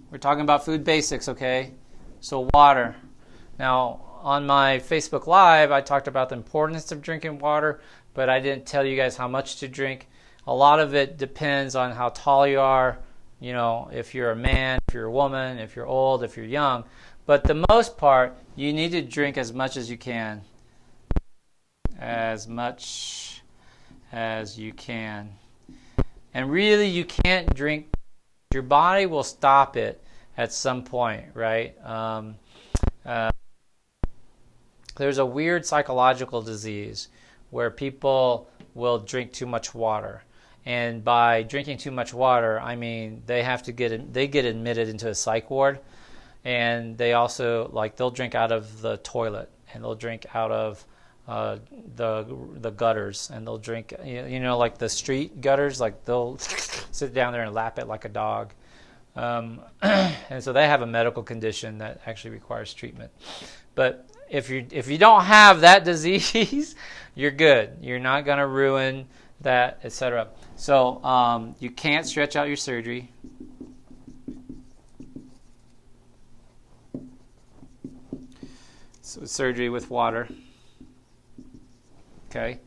We're talking about food basics, okay? So water. Now, on my Facebook Live, I talked about the importance of drinking water, but I didn't tell you guys how much to drink. A lot of it depends on how tall you are, you know, if you're a man, if you're a woman, if you're old, if you're young. But the most part, you need to drink as much as you can. As much as you can. And really, you can't drink. Your body will stop it at some point, right? There's a weird psychological disease where people will drink too much water. And by drinking too much water, I mean they get admitted into a psych ward, and they also they'll drink out of the toilet, and they'll drink out of the gutters, and they'll drink like the street gutters, like they'll sit down there and lap it like a dog. And so they have a medical condition that actually requires treatment. But if you don't have that disease, you're good. You're not going to ruin that, etc. So you can't stretch out your surgery. So surgery with water. Okay?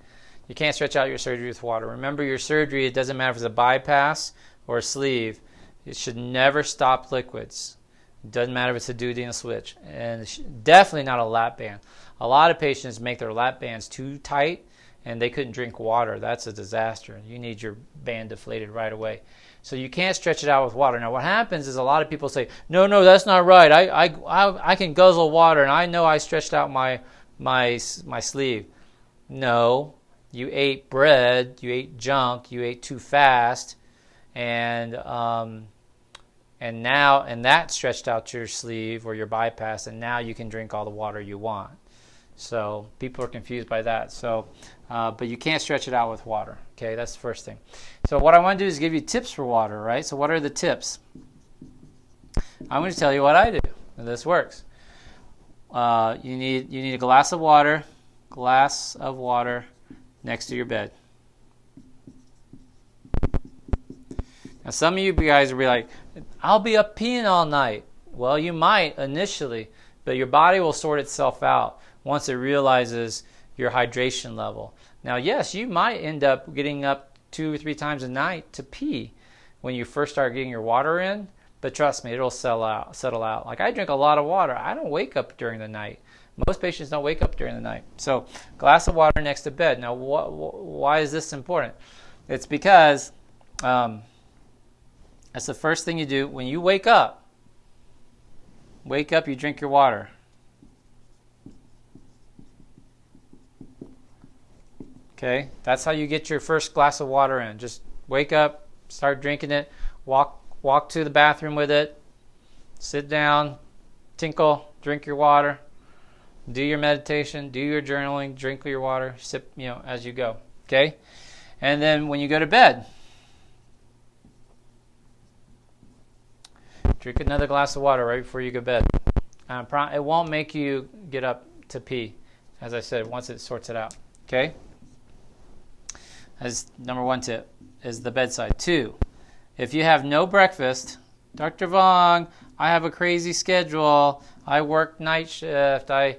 You can't stretch out your surgery with water. Remember, your surgery, it doesn't matter if it's a bypass or a sleeve. It should never stop liquids. It doesn't matter if it's a duodenal switch. And it's definitely not a lap band. A lot of patients make their lap bands too tight and they couldn't drink water. That's a disaster. You need your band deflated right away. So you can't stretch it out with water. Now what happens is a lot of people say, no, that's not right. I can guzzle water and I know I stretched out my sleeve. No, you ate bread, you ate junk, you ate too fast, and that stretched out your sleeve or your bypass, and now you can drink all the water you want. So people are confused by that. So, but you can't stretch it out with water. Okay, that's the first thing. So what I want to do is give you tips for water, right? So what are the tips? I'm going to tell you what I do, and this works. You need a glass of water next to your bed. Now some of you guys will be like, I'll be up peeing all night. Well, you might initially, but your body will sort itself out once it realizes your hydration level. Now, yes, you might end up getting up 2 or 3 times a night to pee when you first start getting your water in, but trust me, it'll settle out. Like I drink a lot of water. I don't wake up during the night. Most patients don't wake up during the night. So, glass of water next to bed. Now, why is this important? It's because that's the first thing you do when you wake up. You drink your water. Okay, that's how you get your first glass of water in. Just wake up, start drinking it, walk to the bathroom with it, sit down, tinkle, drink your water, do your meditation, do your journaling, drink your water, sip, as you go. Okay, and then when you go to bed, drink another glass of water right before you go to bed. It won't make you get up to pee, as I said, once it sorts it out. Okay? As number 1 tip is the bedside. 2, if you have no breakfast, Dr. Vuong, I have a crazy schedule. I work night shift. I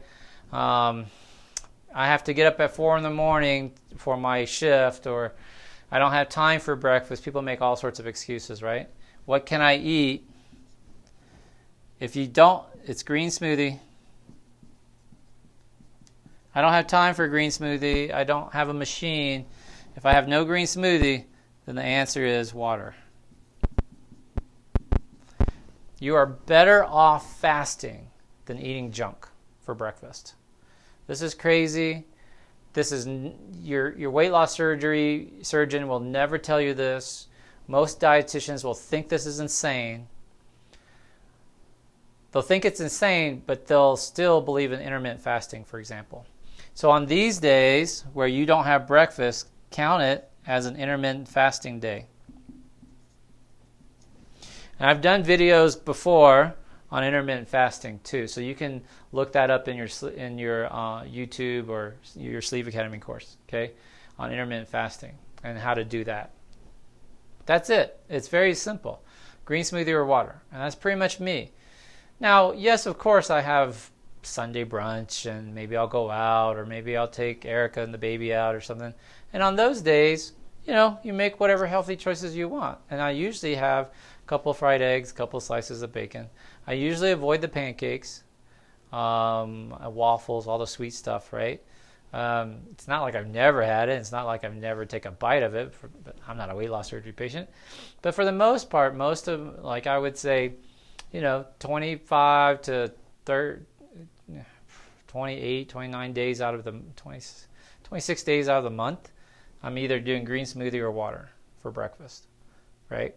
have to get up at 4 in the morning for my shift, or I don't have time for breakfast. People make all sorts of excuses, right? What can I eat? If you don't, it's green smoothie. I don't have time for a green smoothie. I don't have a machine. If I have no green smoothie, then the answer is water. You are better off fasting than eating junk for breakfast. This is crazy. This is your weight loss surgeon will never tell you this. Most dietitians will think this is insane. They'll think it's insane, but they'll still believe in intermittent fasting, for example. So on these days where you don't have breakfast, count it as an intermittent fasting day. And I've done videos before on intermittent fasting too, so you can look that up in your YouTube or your Sleeve Academy course, okay, on intermittent fasting and how to do that. That's it. It's very simple. green smoothie or water. And that's pretty much me. Now, yes, of course, I have Sunday brunch, and maybe I'll go out, or maybe I'll take Erica and the baby out or something. And on those days, you make whatever healthy choices you want. And I usually have a couple fried eggs, a couple slices of bacon. I usually avoid the pancakes, waffles, all the sweet stuff, right? It's not like I've never had it. It's not like I've never taken a bite of it. But I'm not a weight loss surgery patient. But for the most part, most of, like I would say, 25 to 30, 28, 29 days out of the 26 days out of the month, I'm either doing green smoothie or water for breakfast, right?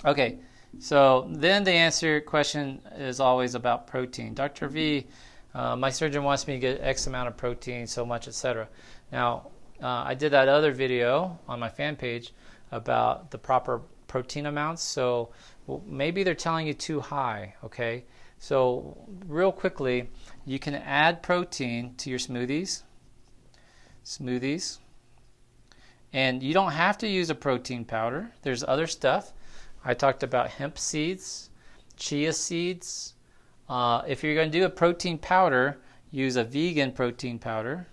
Okay, so then the answer question is always about protein. Dr. V, my surgeon wants me to get X amount of protein, so much, etc. Now, I did that other video on my fan page about the proper protein amounts, so maybe they're telling you too high, okay? So real quickly, you can add protein to your smoothies, and you don't have to use a protein powder. There's other stuff. I talked about hemp seeds, chia seeds. If you're going to do a protein powder, use a vegan protein powder,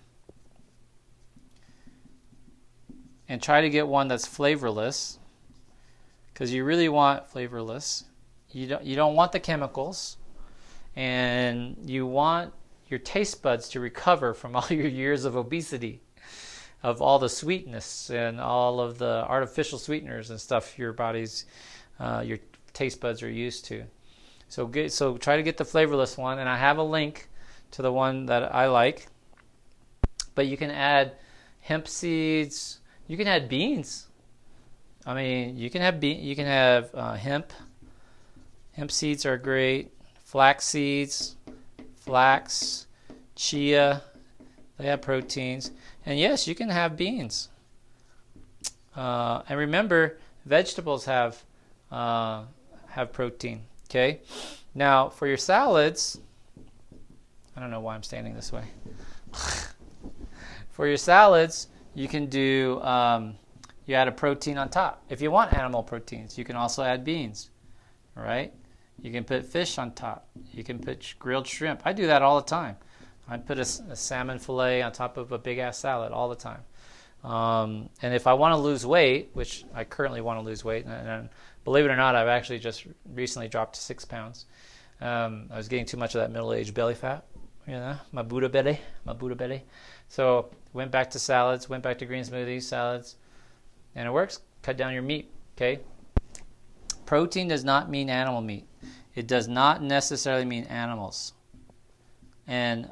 and try to get one that's flavorless, because you really want flavorless. You don't want the chemicals, and you want your taste buds to recover from all your years of obesity, of all the sweetness and all of the artificial sweeteners and stuff your taste buds are used to. So try to get the flavorless one, and I have a link to the one that I like. But you can add hemp seeds. You can add beans. I mean, you can have hemp. Hemp seeds are great. Flax seeds, chia, they have proteins. And yes, you can have beans. And remember, vegetables have protein. Okay. Now, for your salads, I don't know why I'm standing this way. For your salads, you can do you add a protein on top. If you want animal proteins, you can also add beans. All right. You can put fish on top. You can put grilled shrimp. I do that all the time. I put a salmon fillet on top of a big-ass salad all the time. And if I want to lose weight, which I currently want to lose weight, and believe it or not, I've actually just recently dropped to 6 pounds. I was getting too much of that middle-aged belly fat, my Buddha belly. So went back to salads, went back to green smoothies, salads, and it works. Cut down your meat, okay? Protein does not mean animal meat. It does not necessarily mean animals. And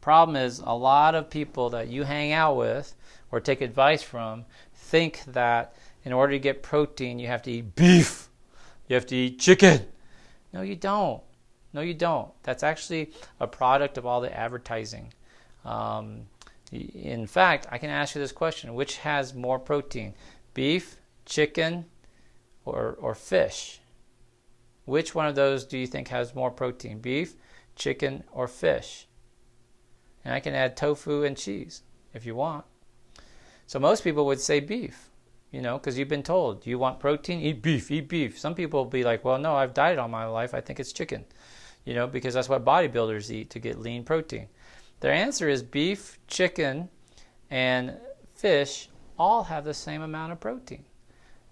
problem is, a lot of people that you hang out with or take advice from think that in order to get protein, you have to eat beef. You have to eat chicken. No, you don't. That's actually a product of all the advertising. In fact, I can ask you this question. Which has more protein? Beef, chicken, or fish? Which one of those do you think has more protein? Beef, chicken, or fish? And I can add tofu and cheese if you want. So most people would say beef, because you've been told, you want protein? Eat beef. Some people will be like, well, no, I've dieted all my life. I think it's chicken, because that's what bodybuilders eat to get lean protein. Their answer is beef, chicken, and fish all have the same amount of protein.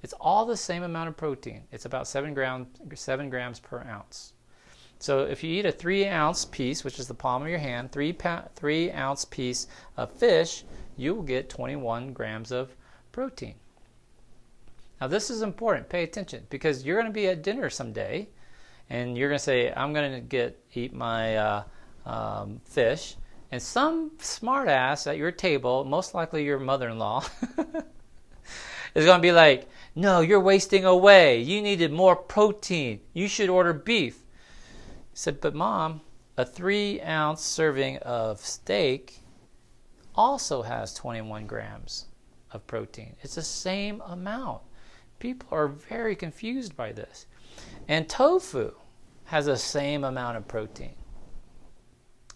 It's all the same amount of protein. It's about 7 grams per ounce. So if you eat a 3-ounce piece, which is the palm of your hand, 3-ounce piece of fish, you will get 21 grams of protein. Now this is important. Pay attention, because you're going to be at dinner someday, and you're going to say, I'm going to eat my fish, and some smart ass at your table, most likely your mother-in-law, is going to be like, no, you're wasting away. You needed more protein. You should order beef. I said, but Mom, a 3-ounce serving of steak also has 21 grams of protein. It's the same amount. People are very confused by this. And tofu has the same amount of protein.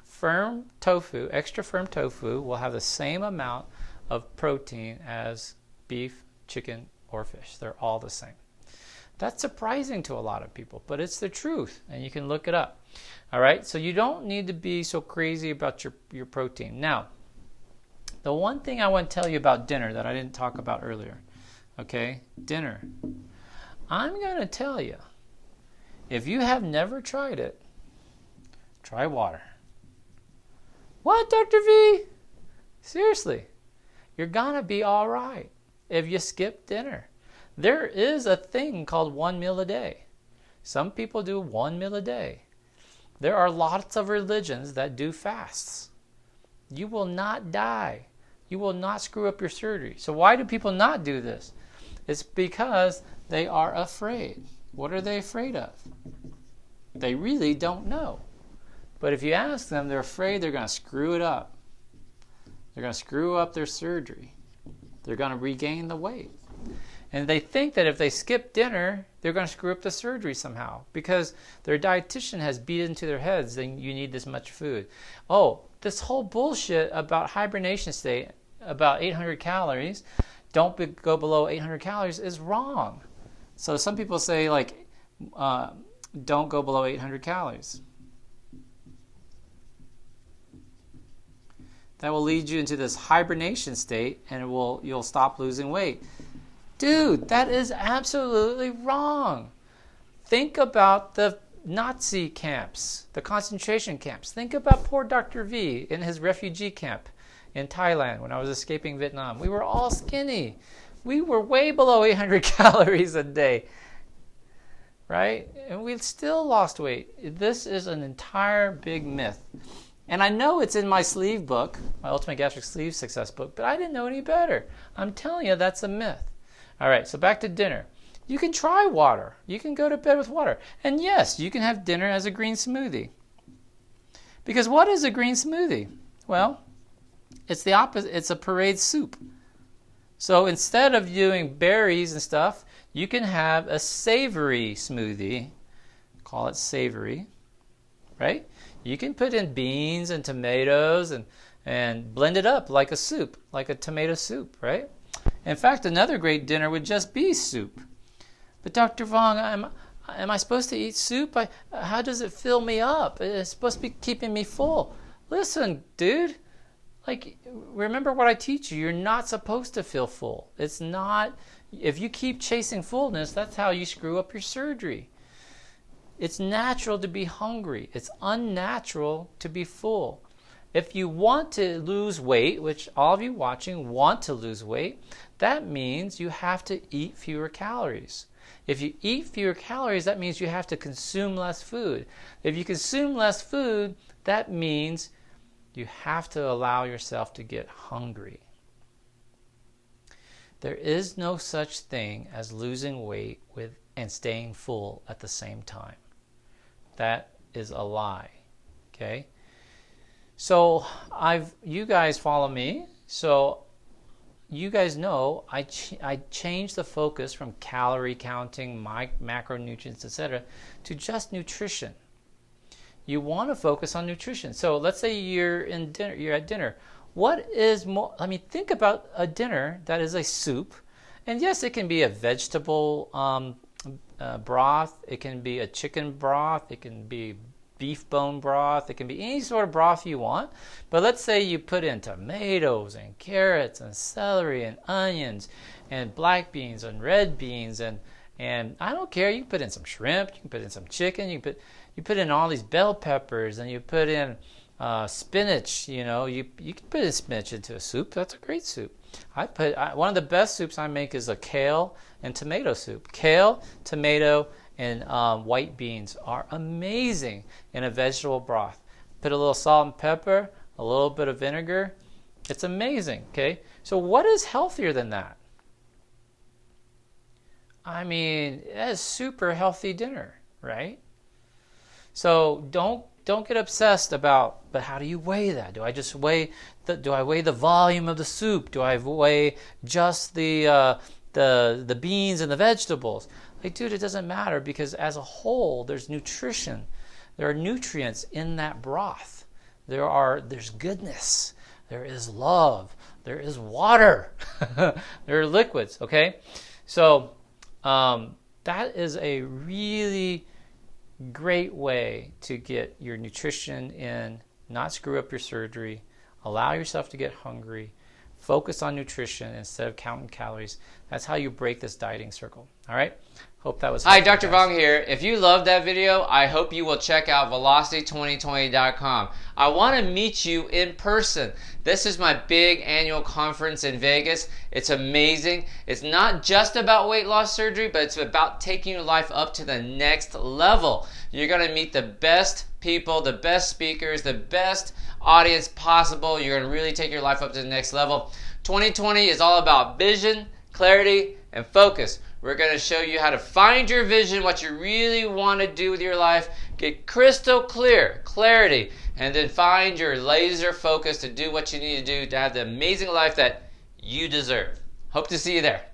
Firm tofu, extra firm tofu, will have the same amount of protein as beef, chicken, or fish. They're all the same. That's surprising to a lot of people, but it's the truth, and you can look it up. All right, so you don't need to be so crazy about your protein. Now, the one thing I want to tell you about dinner that I didn't talk about earlier, okay, dinner. I'm going to tell you, if you have never tried it, try water. What, Dr. V? Seriously, you're going to be all right if you skip dinner. There is a thing called 1 meal a day. Some people do 1 meal a day. There are lots of religions that do fasts. You will not die. You will not screw up your surgery. So why do people not do this? It's because they are afraid. What are they afraid of? They really don't know. But if you ask them, they're afraid they're going to screw it up. They're going to screw up their surgery. They're going to regain the weight. And they think that if they skip dinner, they're going to screw up the surgery somehow because their dietitian has beat into their heads that you need this much food. Oh, this whole bullshit about hibernation state, about 800 calories, go below 800 calories is wrong. So some people say, like, don't go below 800 calories. That will lead you into this hibernation state, and you'll stop losing weight. Dude, that is absolutely wrong. Think about the Nazi camps, the concentration camps. Think about poor Dr. V in his refugee camp in Thailand when I was escaping Vietnam. We were all skinny. We were way below 800 calories a day, right? And we still lost weight. This is an entire big myth. And I know it's in my sleeve book, my Ultimate Gastric Sleeve Success book, but I didn't know any better. I'm telling you, that's a myth. All right, so back to dinner. You can try water. You can go to bed with water. And yes, you can have dinner as a green smoothie. Because what is a green smoothie? Well, it's the opposite. It's a parade soup. So instead of doing berries and stuff, you can have a savory smoothie. Call it savory, right? You can put in beans and tomatoes and blend it up like a soup, like a tomato soup, right? In fact, another great dinner would just be soup. But Dr. Vuong, am I supposed to eat soup? How does it fill me up? It's supposed to be keeping me full. Listen, dude, like, remember what I teach you. You're not supposed to feel full. It's not. If you keep chasing fullness, that's how you screw up your surgery. It's natural to be hungry. It's unnatural to be full. If you want to lose weight, which all of you watching want to lose weight, that means you have to eat fewer calories. If you eat fewer calories, that means you have to consume less food. If you consume less food, that means you have to allow yourself to get hungry. There is no such thing as losing weight and staying full at the same time. That is a lie. Okay? So you guys follow me. So you guys know I changed the focus from calorie counting, macronutrients, etc., to just nutrition. You want to focus on nutrition. So let's say you're at dinner. What is more? I mean, think about a dinner that is a soup, and yes, it can be a vegetable broth. It can be a chicken broth. It can be beef bone broth. It can be any sort of broth you want. But let's say you put in tomatoes and carrots and celery and onions and black beans and red beans and I don't care. You can put in some shrimp. You can put in some chicken. You put in all these bell peppers and you put in spinach. You know, you can put in spinach into a soup. That's a great soup. One of the best soups I make is a kale and tomato soup. Kale, tomato, and white beans are amazing in a vegetable broth. Put a little salt and pepper, a little bit of vinegar. It's amazing, okay? So what is healthier than that? I mean, it's a super healthy dinner, right? So don't get obsessed about, but how do you weigh that? Do I just weigh the volume of the soup? Do I weigh just the beans and the vegetables? Like, dude, it doesn't matter because as a whole, there's nutrition. There are nutrients in that broth. There's goodness. There is love. There is water. There are liquids, okay? So that is a really great way to get your nutrition in, not screw up your surgery, allow yourself to get hungry, focus on nutrition instead of counting calories. That's how you break this dieting circle. All right? Hope that was helpful. Hi, Dr. Vuong here. If you loved that video, I hope you will check out velocity2020.com. I want to meet you in person. This is my big annual conference in Vegas. It's amazing. It's not just about weight loss surgery, but it's about taking your life up to the next level. You're going to meet the best people, the best speakers, the best audience possible. You're going to really take your life up to the next level. 2020 is all about vision, clarity, and focus. We're going to show you how to find your vision, what you really want to do with your life, get crystal clear, clarity, and then find your laser focus to do what you need to do to have the amazing life that you deserve. Hope to see you there.